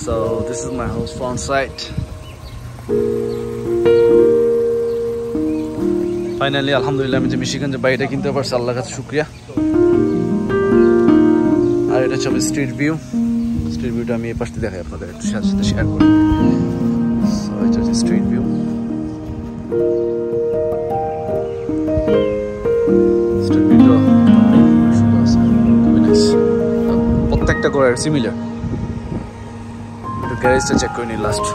So this is my house front side. Finally, alhamdulillah, আমি যে মিশিগানের বাড়িটা কিনতে পারছি, আল্লাহর কাছে শুকরিয়া। আর এটা হচ্ছে স্ট্রিট ভিউ। স্ট্রিট ভিউটা আমি এই পাশ থেকে দেখাই আপনাদের, একটু সাথে শেয়ার করি। সো এটা হচ্ছে স্ট্রিট ভিউ। স্ট্রিট ভিউটা সুন্দর আছে, খুবই নাইস। প্রত্যেকটা ঘরের সিমিলার। একটু গ্যারেজটা চেক করে নিই লাস্ট।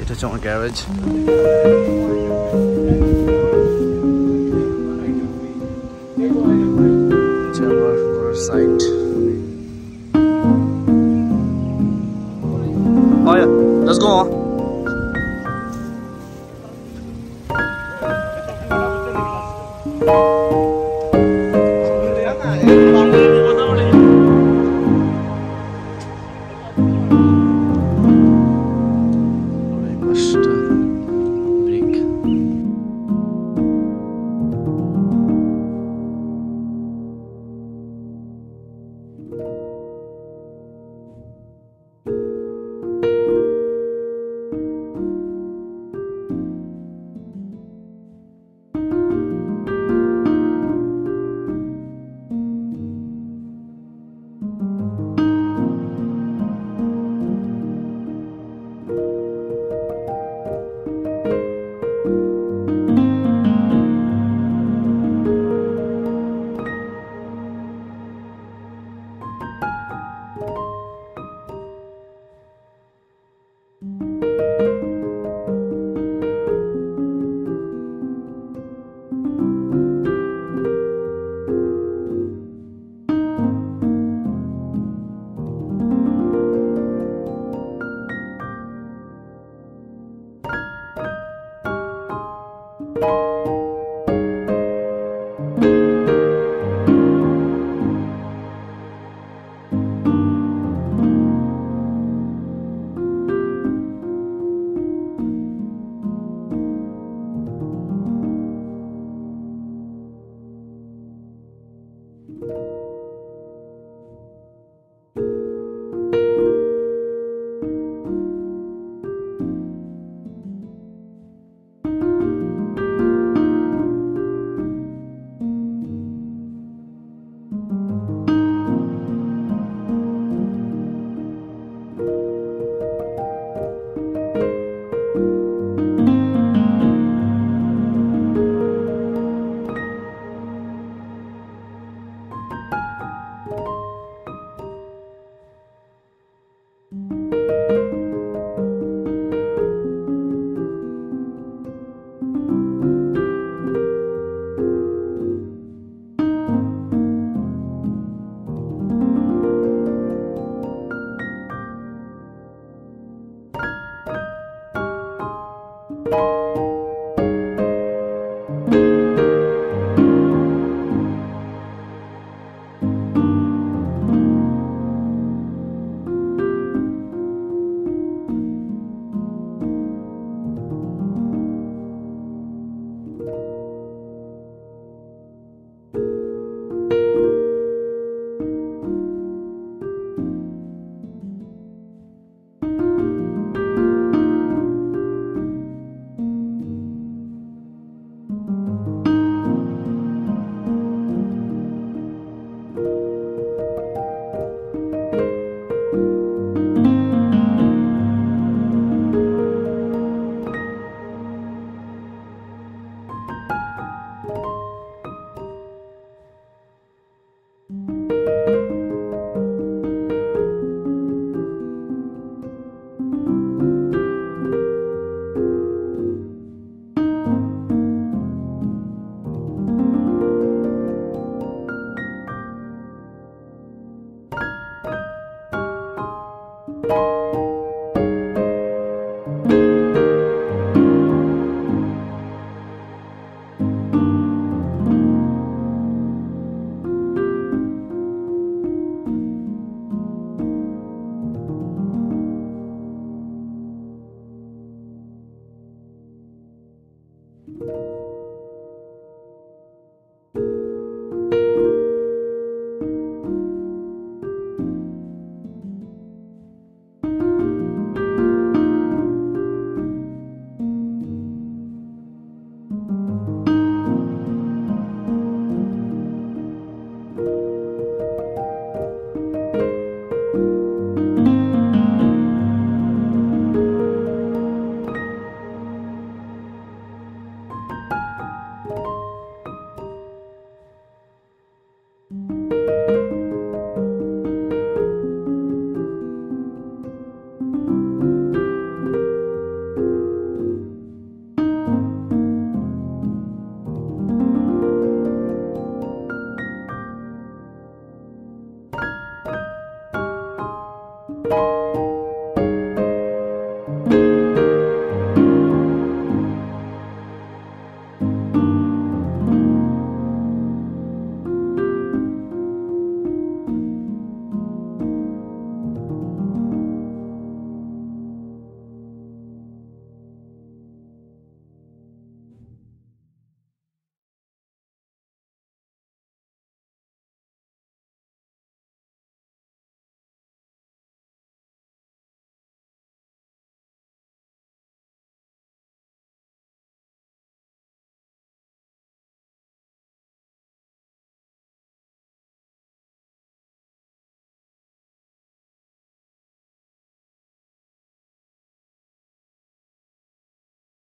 এটা হচ্ছে আমার garage. Site. Oh yeah, let's go on.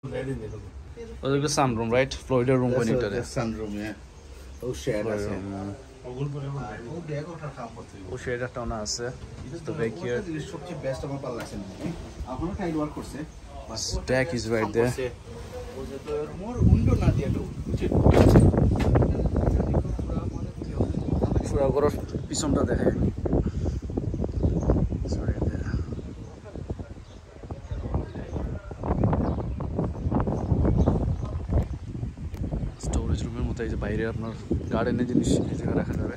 हजुरको सन रुम राइट फ्लोरिडा रुम पनि That's the sunroom, yeah. Oh, shared as ও শেয়ারটা টানা আছে তো ব্যাক হিয়ার সবচেয়ে বেস্ট আমার ভালো লাগছে আপনারা টাইল ওয়ার্ক করছে deck is right there more window না দিয়া তো পুরো ঘরের পিছনটা দেখে স্টোরেজ রুমের মতো এই যে বাইরে আপনার গার্ডেনের জিনিস এই জায়গায় রাখা যাবে